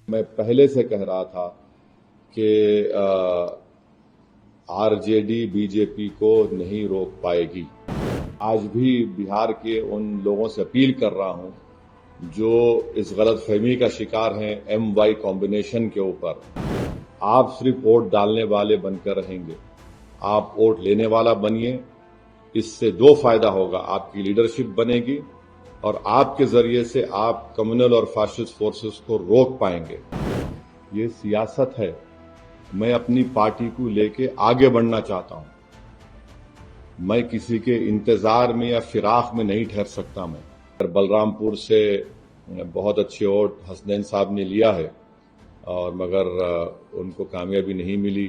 मैं पहले से कह रहा था कि आरजेडी बीजेपी को नहीं रोक पाएगी। आज भी बिहार के उन लोगों से अपील कर रहा हूं जो इस गलतफहमी का शिकार हैं एम वाई कॉम्बिनेशन के ऊपर। आप सिर्फ वोट डालने वाले बनकर रहेंगे, आप वोट लेने वाला बनिए। इससे दो फायदा होगा, आपकी लीडरशिप बनेगी और आपके जरिए से आप कम्युनल और फाशिस्ट फोर्सेस को रोक पाएंगे। ये सियासत है। मैं अपनी पार्टी को लेके आगे बढ़ना चाहता हूं। मैं किसी के इंतजार में या फिराक में नहीं ठहर सकता। मैं बलरामपुर से बहुत अच्छे वोट हसनैन साहब ने लिया है और मगर उनको कामयाबी नहीं मिली।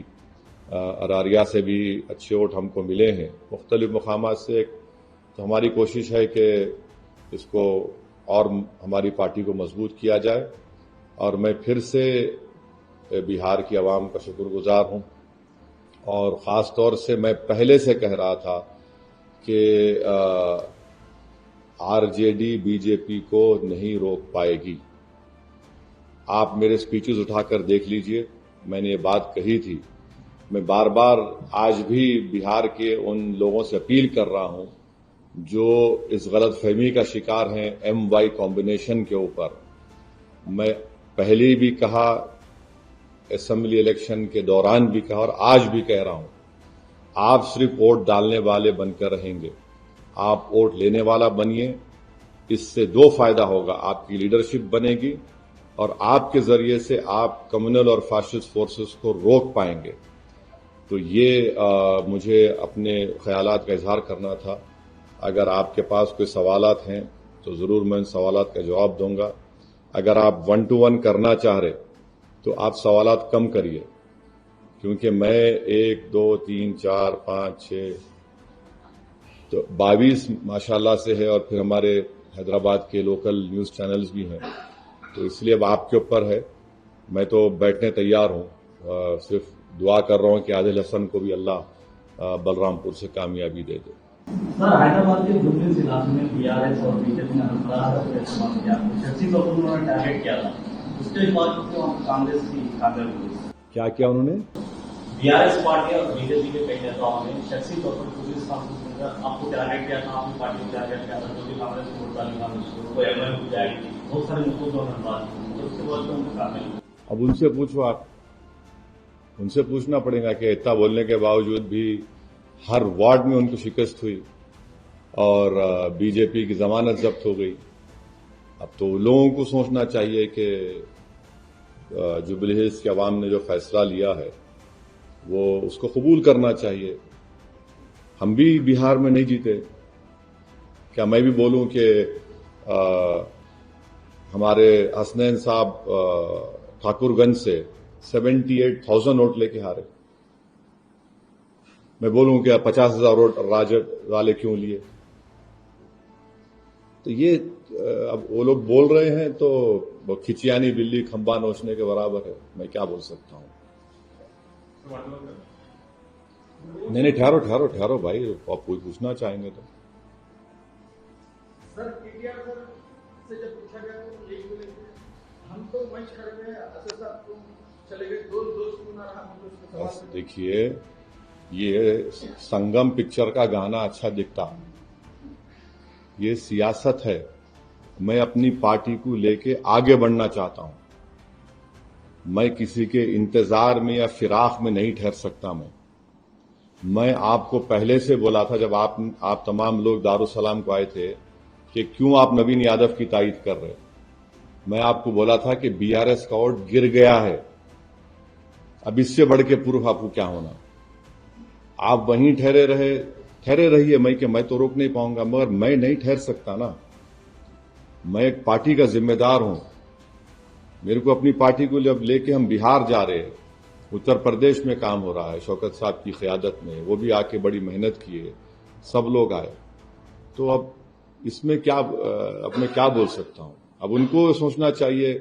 अरारिया से भी अच्छे वोट हमको मिले हैं मुख्तलिफ मकामात से। तो हमारी कोशिश है कि इसको और हमारी पार्टी को मजबूत किया जाए और मैं फिर से बिहार की आवाम का शुक्रगुजार हूं। और ख़ास तौर से मैं पहले से कह रहा था कि आरजेडी बीजेपी को नहीं रोक पाएगी। आप मेरे स्पीचेस उठाकर देख लीजिए, मैंने ये बात कही थी। मैं बार बार आज भी बिहार के उन लोगों से अपील कर रहा हूं जो इस गलतफहमी का शिकार हैं एम वाई कॉम्बिनेशन के ऊपर। मैं पहले भी कहा, असेंबली इलेक्शन के दौरान भी कहा और आज भी कह रहा हूं, आप सिर्फ वोट डालने वाले बनकर रहेंगे, आप वोट लेने वाला बनिए। इससे दो फायदा होगा, आपकी लीडरशिप बनेगी और आपके जरिए से आप कम्युनल और फाशिस्ट फोर्सेस को रोक पाएंगे। तो ये मुझे अपने ख्यालात का इजहार करना था। अगर आपके पास कोई सवालात हैं तो जरूर मैं उन सवालात का जवाब दूंगा। अगर आप 1-to-1 करना चाह रहे तो आप सवालात कम करिए, क्योंकि मैं 1, 2, 3, 4, 5, 6 तो 22 माशाल्लाह से है और फिर हमारे हैदराबाद के लोकल न्यूज चैनल्स भी हैं। तो इसलिए अब आपके ऊपर है। मैं तो बैठने तैयार हूं, सिर्फ दुआ कर रहा हूं कि आदिल हसन को भी अल्लाह बलरामपुर से कामयाबी दे दे। सर, हैदराबाद के जुबली इलाके में बीआरएस और बीजेपी ने इस्तेमाल किया, शक्ति कपूर उन्होंने टारगेट किया था। उसके बाद कांग्रेस की कामयाबी हुई। क्या किया उन्होंने? बीआरएस पार्टी और बीजेपी के कई नेताओं ने शक्ति कपूर पुलिस आपको टारगेट किया था, आपकी पार्टी को टारगेट किया था, जो कि कांग्रेस को वोट डालने का एमएलए की जाएगी। बहुत सारे मुद्दों पर बात की, उसके बाद उनको कामयाबी। अब उनसे पूछो, आप उनसे पूछना पड़ेगा कि इतना बोलने के बावजूद भी हर वार्ड में उनको शिकस्त हुई और बीजेपी की जमानत जब्त हो गई। अब तो लोगों को सोचना चाहिए कि जुबली हिल्स की आवाम ने जो फैसला लिया है वो उसको कबूल करना चाहिए। हम भी बिहार में नहीं जीते। क्या मैं भी बोलूं कि हमारे हसनैन साहब ठाकुरगंज से 78,000 वोट लेके हारे? मैं बोलूं कि 50,000 वोट राजद वाले क्यों लिए? तो ये अब वो लोग बोल रहे हैं तो वो खिचियानी बिल्ली खंबा नोचने के बराबर है। मैं क्या बोल सकता हूं? नहीं, ठहरो ठहरो ठहरो भाई, आप कोई पूछना चाहेंगे तो। सर, पीटीआर सर से जब पूछा गया तो यही बोले हम तो मंच खड़े हुए हैं, सर तुम चले गए, दोस्त क्यों ना रहा। बस देखिए, ये संगम पिक्चर का गाना अच्छा दिखता, ये सियासत है। मैं अपनी पार्टी को लेके आगे बढ़ना चाहता हूं। मैं किसी के इंतजार में या फिराक में नहीं ठहर सकता। मैं आपको पहले से बोला था जब आप तमाम लोग दारुसलाम को आए थे कि क्यों आप नवीन यादव की तायीद कर रहे। मैं आपको बोला था कि बीआरएस का वोट गिर गया है, अब इससे बढ़ के प्रूफ आपको क्या होना। आप वहीं ठहरे रहिए। मैं तो रोक नहीं पाऊंगा, मगर मैं नहीं ठहर सकता ना। मैं एक पार्टी का जिम्मेदार हूं। मेरे को अपनी पार्टी को जब लेके हम बिहार जा रहे हैं, उत्तर प्रदेश में काम हो रहा है शौकत साहब की क़यादत में, वो भी आके बड़ी मेहनत किए, सब लोग आए। तो अब इसमें क्या, अब मैं क्या बोल सकता हूं? अब उनको सोचना चाहिए